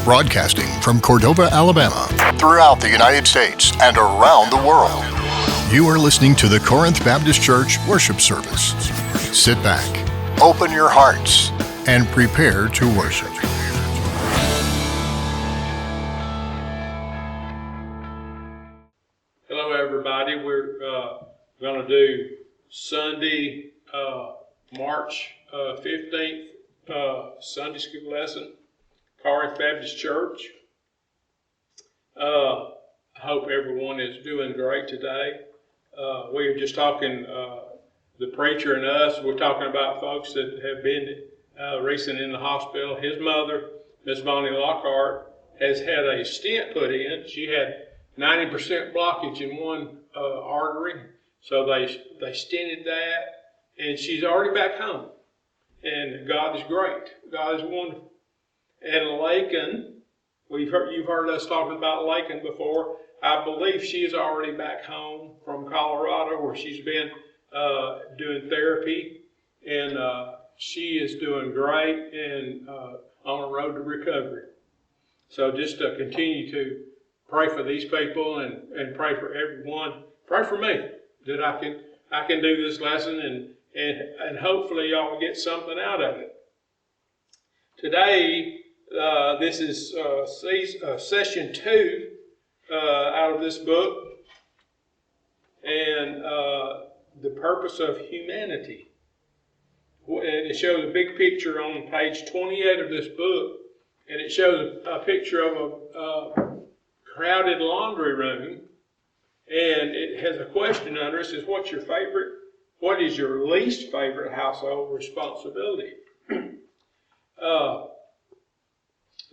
Broadcasting from Cordova, Alabama, throughout the United States and around the world. You are listening to the Corinth Baptist Church worship service. Sit back, open your hearts, and prepare to worship. Hello, everybody. We're going to do Sunday, March 15th, Sunday school lesson, Corinth Baptist Church. I hope everyone is doing great today. We were just talking, the preacher and us, we're talking about folks that have been recently in the hospital. His mother, Miss Bonnie Lockhart, has had a stent put in. She had 90% blockage in one artery, so they stented that, and she's already back home. And God is great. God is wonderful. And Lakin, you've heard us talking about Lakin before. I believe she is already back home from Colorado, where she's been doing therapy, and she is doing great and on the road to recovery. So just continue to pray for these people and pray for everyone. Pray for me that I can do this lesson and hopefully y'all will get something out of it. Today, this is session 2 out of this book, and the purpose of humanity. And it shows a big picture on page 28 of this book, and it shows a picture of a crowded laundry room, and it has a question under it. It says, what is your least favorite household responsibility?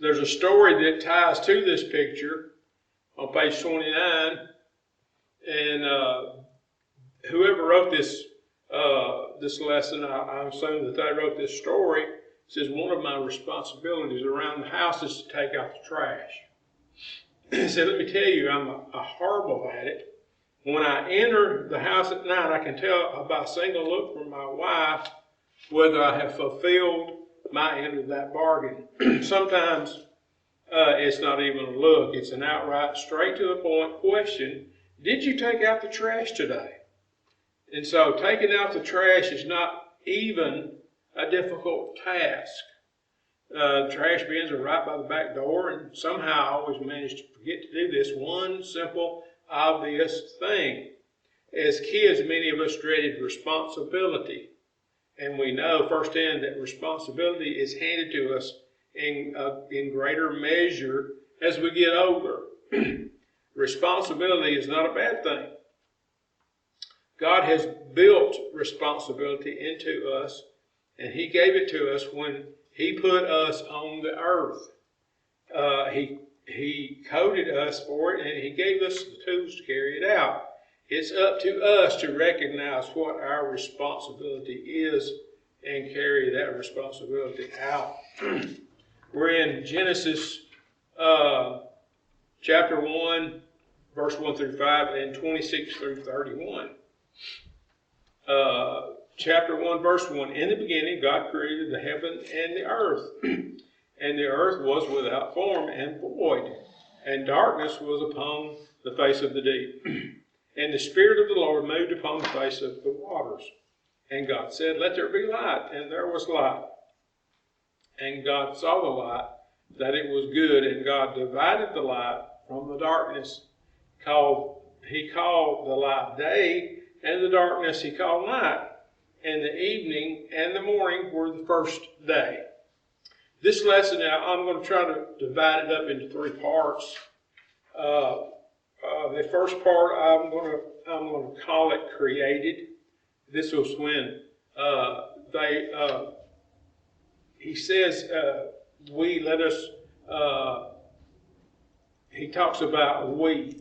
There's a story that ties to this picture on page 29, and whoever wrote this lesson, I assume that they wrote this story. It says, one of my responsibilities around the house is to take out the trash. He said, let me tell you, I'm a horrible at it. When I enter the house at night, I can tell by a single look from my wife whether I have fulfilled my end of that bargain. Sometimes it's not even a look. It's an outright, straight to the point question. Did you take out the trash today? And so taking out the trash is not even a difficult task. Trash bins are right by the back door, and somehow I always manage to forget to do this one simple, obvious thing. As kids, many of us dreaded responsibility, and we know firsthand that responsibility is handed to us in greater measure as we get older. Responsibility is not a bad thing. God has built responsibility into us, and He gave it to us when He put us on the earth. He coded us for it, and He gave us the tools to carry it out. It's up to us to recognize what our responsibility is and carry that responsibility out. We're in Genesis chapter 1, verse 1 through 5, and 26 through 31. Chapter 1, verse 1, in the beginning God created the heaven and the earth. And the earth was without form and void, and darkness was upon the face of the deep. And the Spirit of the Lord moved upon the face of the waters. And God said, let there be light, and there was light. And God saw the light, that it was good, and God divided the light from the darkness. He called the light day, and the darkness He called night. And the evening and the morning were the first day. This lesson, now, I'm going to try to divide it up into 3 parts. The first part, I'm going to call it created. This was when he says, he talks about we.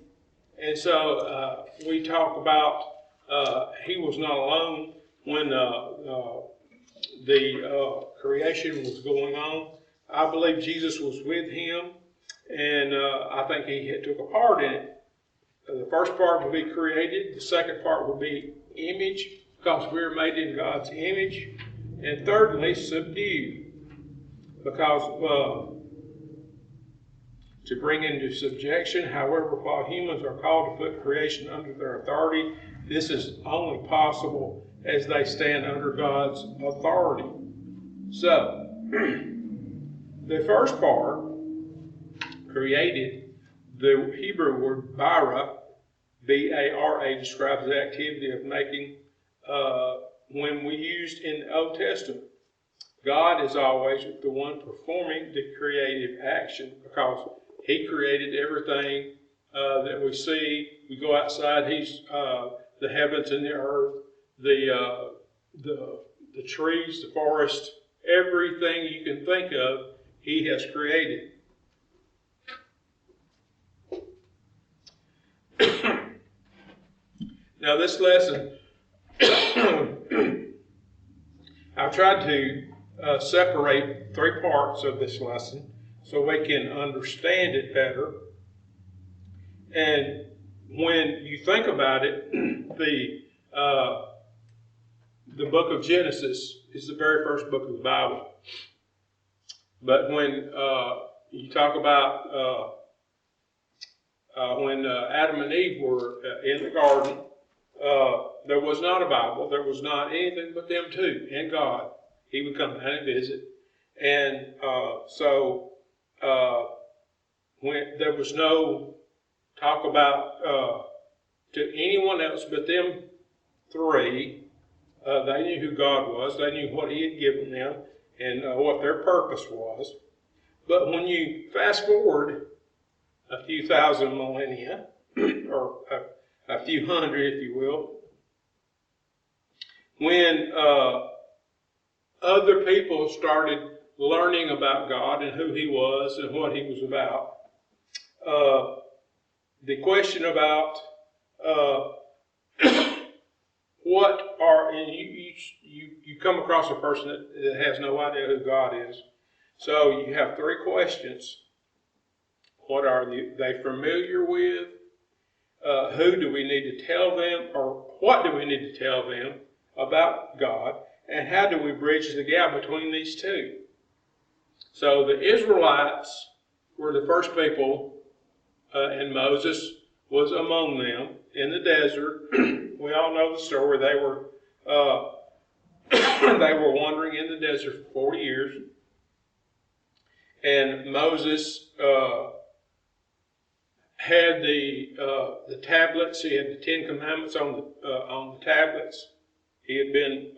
And so we talk about He was not alone when the creation was going on. I believe Jesus was with Him, and I think He took a part in it. The first part will be created. The second part will be image, because we are made in God's image. And thirdly, subdue, because to bring into subjection. However, while humans are called to put creation under their authority, this is only possible as they stand under God's authority. So, the first part, created, the Hebrew word bara, B-A-R-A, describes the activity of making when we used in the Old Testament. God is always the one performing the creative action because He created everything that we see. We go outside, He's the heavens and the earth, the trees, the forest, everything you can think of, He has created. Now this lesson, I've tried to separate 3 parts of this lesson so we can understand it better. And when you think about it, the book of Genesis is the very first book of the Bible. But when you talk about when Adam and Eve were in the garden, there was not a Bible. There was not anything but them two and God. He would come down and visit. And so when there was no talk about to anyone else but them 3, they knew who God was. They knew what He had given them and what their purpose was. But when you fast forward a few thousand millennia, or a few hundred, if you will, when other people started learning about God and who He was and what He was about, the question about what are, and you come across a person that has no idea who God is. So you have 3 questions. What are they familiar with? Who do we need to tell them, or what do we need to tell them about God? And how do we bridge the gap between these 2? So the Israelites were the first people, and Moses was among them in the desert. We all know the story. They were wandering in the desert for 40 years. And Moses had the tablets. He had the 10 Commandments on the tablets. He had been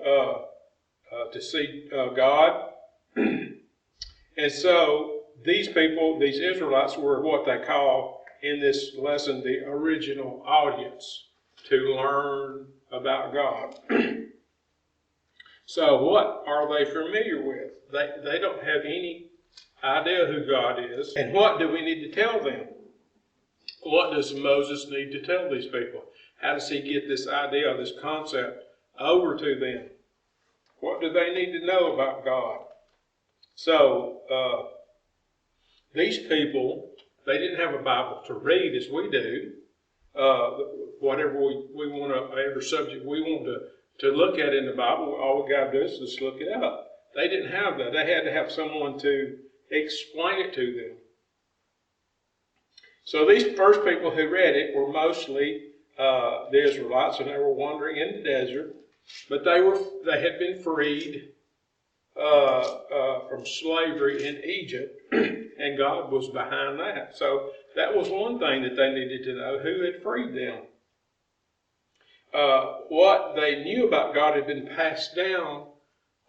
to see God. And so these people, these Israelites, were what they call in this lesson the original audience to learn about God. So what are they familiar with? They don't have any idea who God is. And what do we need to tell them? What does Moses need to tell these people? How does he get this idea, this concept over to them? What do they need to know about God? So these people, they didn't have a Bible to read as we do. Whatever we want to, whatever subject we want to look at in the Bible, all we got to do is just look it up. They didn't have that. They had to have someone to explain it to them. So these first people who read it were mostly the Israelites, and they were wandering in the desert. But they had been freed from slavery in Egypt, and God was behind that. So that was one thing that they needed to know: who had freed them. What they knew about God had been passed down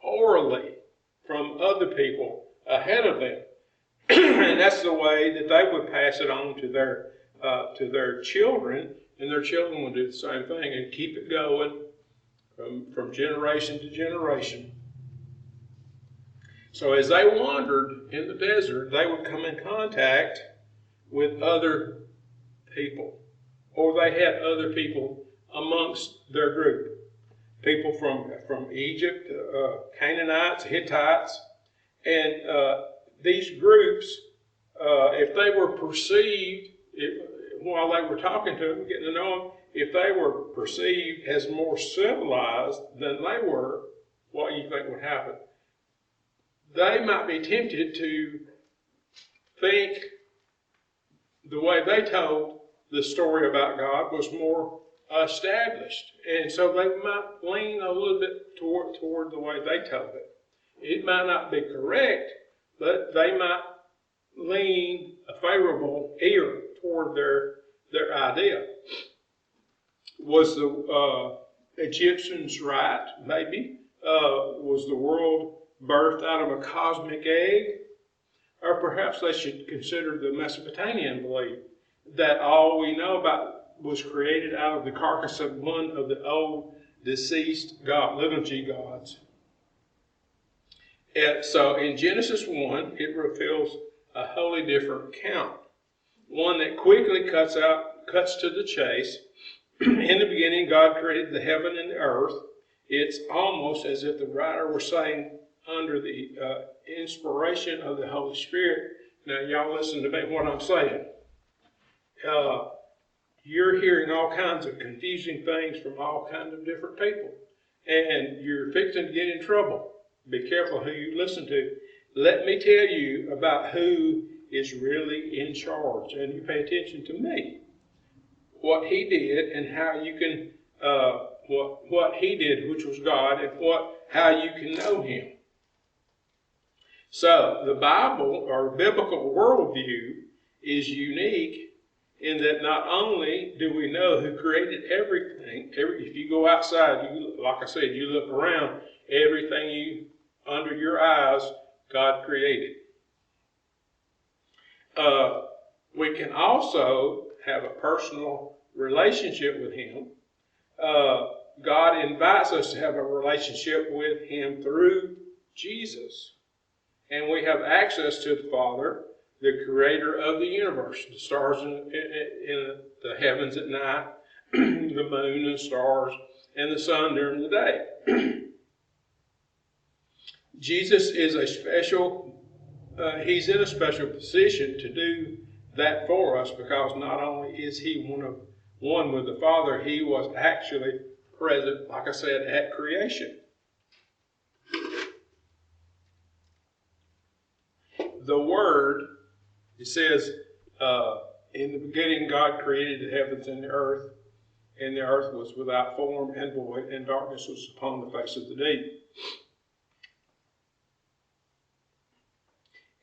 orally from other people ahead of them. And that's the way that they would pass it on to their children, and their children would do the same thing and keep it going from generation to generation. So as they wandered in the desert, they would come in contact with other people, or they had other people amongst their group. People from Egypt, Canaanites, Hittites, and these groups, if they were perceived, while they were talking to them, getting to know them, if they were perceived as more civilized than they were, what do you think would happen? They might be tempted to think the way they told the story about God was more established. And so they might lean a little bit toward the way they told it. It might not be correct, but they might lean a favorable ear toward their idea. Was the Egyptians right? Maybe. Was the world birthed out of a cosmic egg? Or perhaps they should consider the Mesopotamian belief that all we know about was created out of the carcass of one of the old deceased liturgy gods. And so in Genesis 1, it reveals a wholly different account. One that quickly cuts to the chase. In the beginning, God created the heaven and the earth. It's almost as if the writer were saying, under the inspiration of the Holy Spirit. Now, y'all listen to me what I'm saying. You're hearing all kinds of confusing things from all kinds of different people. And you're fixing to get in trouble. Be careful who you listen to. Let me tell you about who is really in charge. And you pay attention to me. What he did and how you can, what he did, which was God, and how you can know him. So, the Bible, or biblical worldview, is unique in that not only do we know who created everything, if you go outside, like I said, you look around, everything under your eyes, God created. We can also have a personal relationship with him. God invites us to have a relationship with him through Jesus. And we have access to the Father, the creator of the universe, the stars in the heavens at night, the moon and stars, and the sun during the day. Jesus is he's in a special position to do that for us, because not only is he one with the Father, he was actually present, like I said, at creation. The Word, it says, in the beginning God created the heavens and the earth was without form and void, and darkness was upon the face of the deep.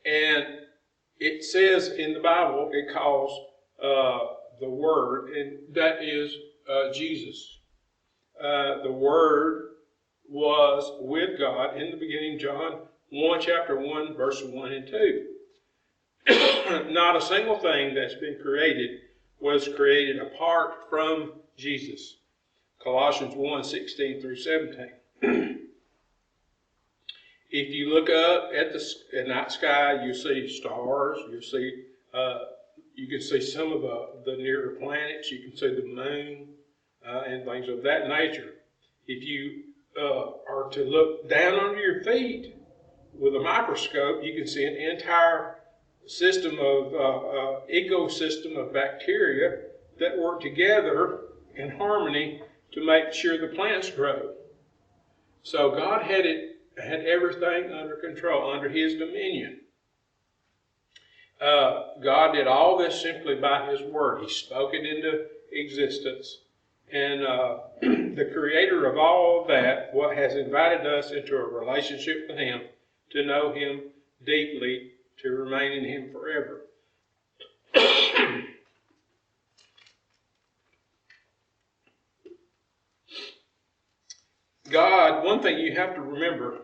And it says in the Bible, it calls the Word, and that is Jesus. The Word was with God in the beginning, John 1, chapter 1, verse 1 and 2. Not a single thing that's been created was created apart from Jesus. Colossians 1, 16 through 17. If you look up at the night sky, you see stars. You can see some of the nearer planets. You can see the moon and things of that nature. If you are to look down under your feet with a microscope, you can see an entire system of ecosystem of bacteria that work together in harmony to make sure the plants grow. So God had everything under control, under his dominion. God did all this simply by his word. He spoke it into existence. And the creator of all of that, what has invited us into a relationship with him, to know him deeply, to remain in him forever. God, one thing you have to remember,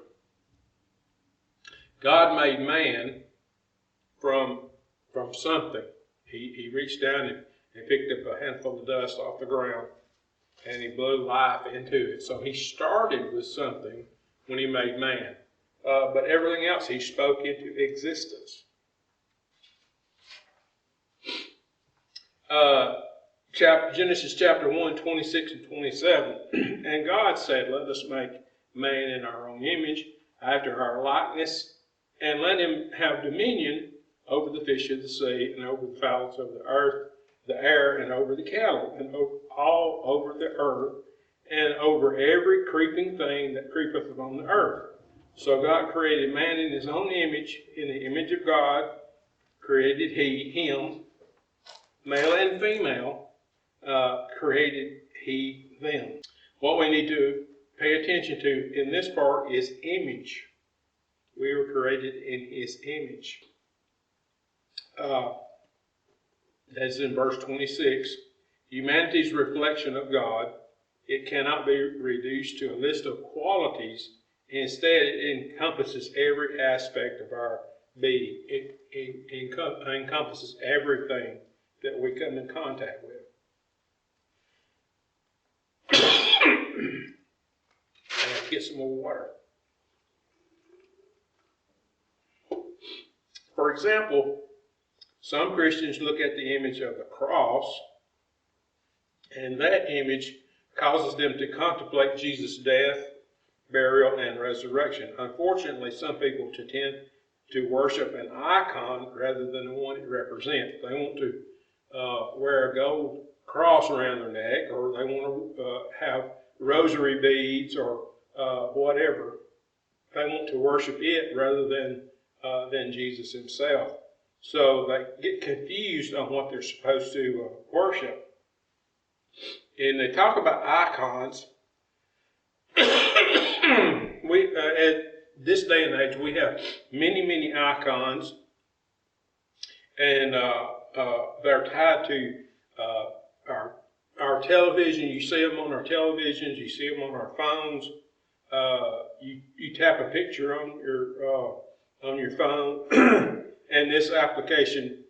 God made man from something. He reached down and picked up a handful of dust off the ground, and he blew life into it. So he started with something when he made man. But everything else he spoke into existence. Genesis chapter 1, 26 and 27. And God said, let us make man in our own image, after our likeness, and let him have dominion over the fish of the sea, and over the fowls of the earth, the air, and over the cattle, and all over the earth, and over every creeping thing that creepeth upon the earth. So God created man in his own image, in the image of God created he him, Male and female created he them. What we need to pay attention to in this part is image. We were created in his image. That's in verse 26. Humanity's reflection of God, it cannot be reduced to a list of qualities. Instead, it encompasses every aspect of our being. It encompasses everything that we come in contact with. I have to get some more water. For example, some Christians look at the image of the cross, and that image causes them to contemplate Jesus' death, burial, and resurrection. Unfortunately, some people tend to worship an icon rather than the one it represents. They want to wear a gold cross around their neck, or they want to have rosary beads, or whatever. They want to worship it rather than Jesus himself. So they get confused on what they're supposed to worship. And they talk about icons. We at this day and age, we have many icons, and they're tied to our television. You see them on our televisions. You see them on our phones. You tap a picture on your phone, and this application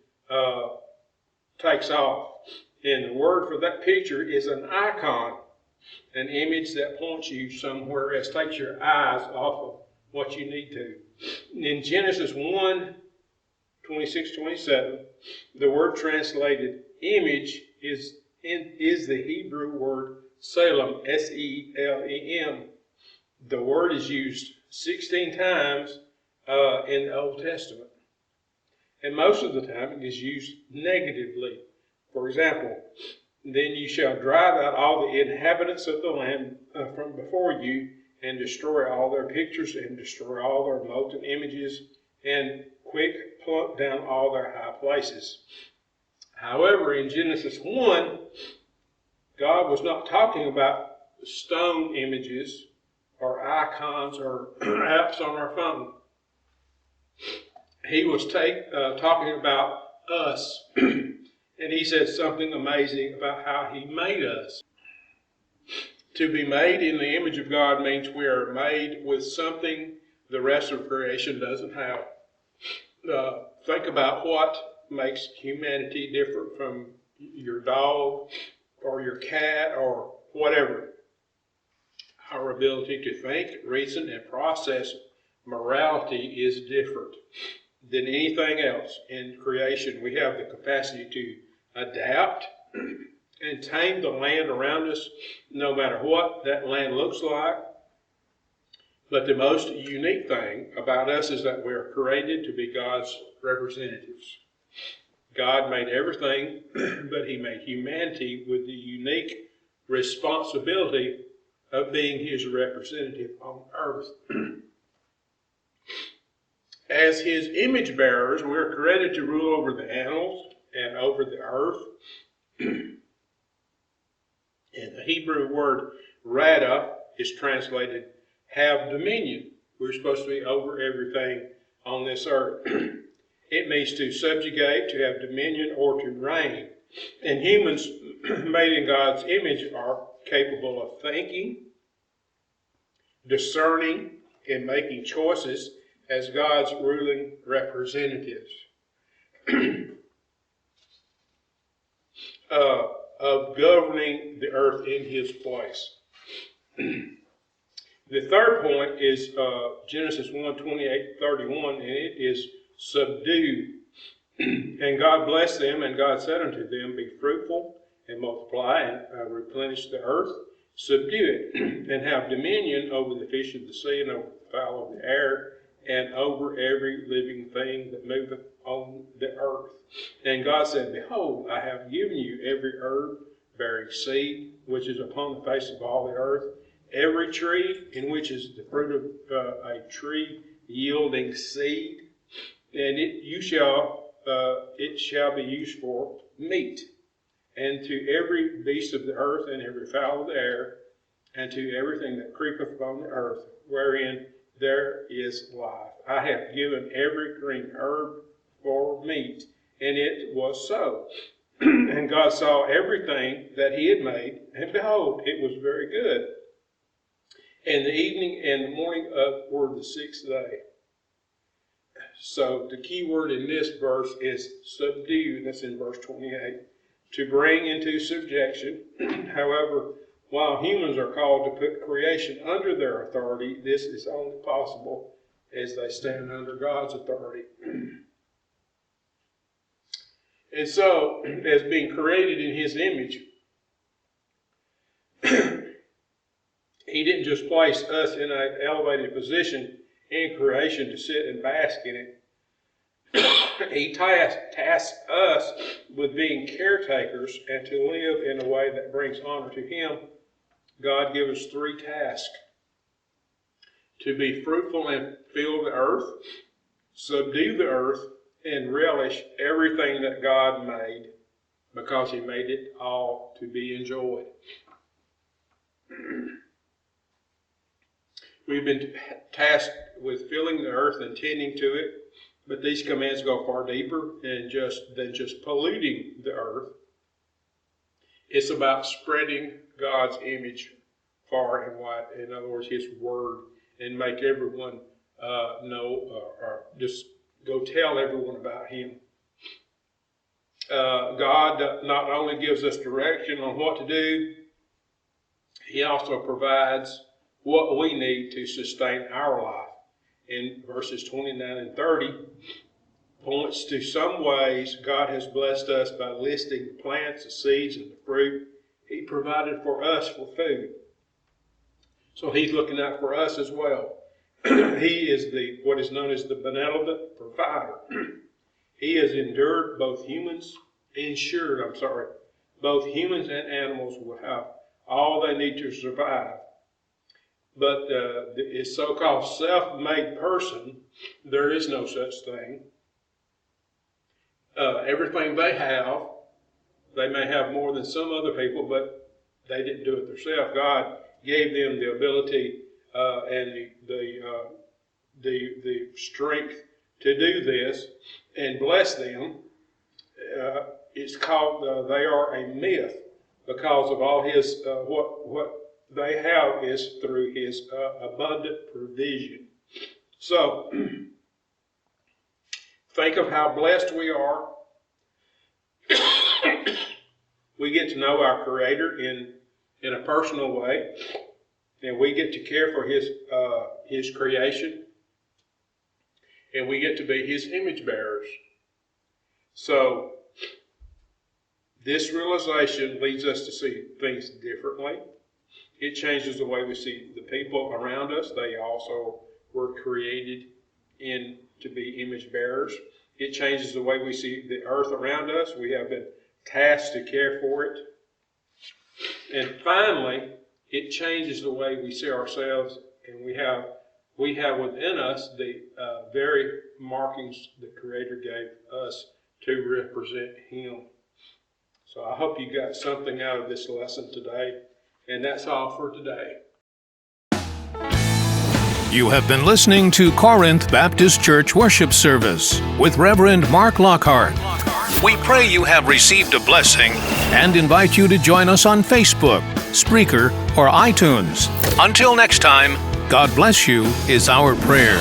takes off. And the word for that picture is an icon, an image that points you somewhere else, takes your eyes off of what you need to. In Genesis 1, 26-27, the word translated image is the Hebrew word Selem, S-E-L-E-M. The word is used 16 times in the Old Testament. And most of the time it is used negatively. For example, then you shall drive out all the inhabitants of the land from before you, and destroy all their pictures, and destroy all their molten images, and quick pluck down all their high places. However, in Genesis 1, God was not talking about stone images or icons or apps on our phone. He was talking about us. And he said something amazing about how he made us. To be made in the image of God means we are made with something the rest of creation doesn't have. Think about what makes humanity different from your dog or your cat or whatever. Our ability to think, reason, and process morality is different than anything else in creation. We have the capacity to adapt and tame the land around us, no matter what that land looks like. But the most unique thing about us is that we are created to be God's representatives. God made everything, but he made humanity with the unique responsibility of being his representative on earth. As his image bearers, we are created to rule over the animals and over the earth. And the Hebrew word rada is translated have dominion. We're supposed to be over everything on this earth. It means to subjugate, to have dominion, or to reign. And humans made in God's image are capable of thinking, discerning, and making choices as God's ruling representatives. Of governing the earth in his place. The third point is Genesis 1:28-31, and it is subdue. And God blessed them, and God said unto them, be fruitful and multiply, and replenish the earth, subdue it, and have dominion over the fish of the sea, and over the fowl of the air, and over every living thing that moveth on the earth. And God said, behold, I have given you every herb bearing seed, which is upon the face of all the earth, every tree in which is the fruit of a tree yielding seed, and it shall be used for meat. and to every beast of the earth, and every fowl of the air, and to everything that creepeth upon the earth, wherein there is life. I have given every green herb for meat. And it was so. And God saw everything that he had made, and behold, it was very good. And the evening and the morning were the sixth day. So the key word in this verse is subdue. That's in verse 28. To bring into subjection. However, while humans are called to put creation under their authority, this is only possible as they stand under God's authority. And so, as being created in his image, he didn't just place us in an elevated position in creation to sit and bask in it. He tasks us with being caretakers and to live in a way that brings honor to him. God gives us 3 tasks: to be fruitful and fill the earth, subdue the earth, and relish everything that God made, because he made it all to be enjoyed. We've been tasked with filling the earth and tending to it, but these commands go far deeper than just polluting the earth. It's about spreading God's image far and wide. In other words, his word, and make everyone know, or just go tell everyone about him. God not only gives us direction on what to do, he also provides what we need to sustain our life. In verses 29 and 30, points to some ways God has blessed us by listing the plants, the seeds, and the fruit he provided for us for food. So he's looking out for us as well. He is what is known as the benevolent provider. He has ensured both humans and animals will have all they need to survive. But the so-called self-made person, there is no such thing. Everything they may have more than some other people, but they didn't do it themselves. God gave them the ability and the strength to do this and bless them. It's called they are a myth because of all his what they have is through his abundant provision. So think of how blessed we are. We get to know our Creator in a personal way, and we get to care for his creation, and we get to be his image bearers. So this realization leads us to see things differently. It changes the way we see the people around us. They also were created to be image bearers. It changes the way we see the earth around us. We have been tasked to care for it. And finally, it changes the way we see ourselves, and we have within us the very markings the Creator gave us to represent him. So I hope you got something out of this lesson today, and that's all for today. You have been listening to Corinth Baptist Church Worship Service with Reverend Mark Lockhart. We pray you have received a blessing and invite you to join us on Facebook, Spreaker, or iTunes. Until next time, God bless you is our prayer.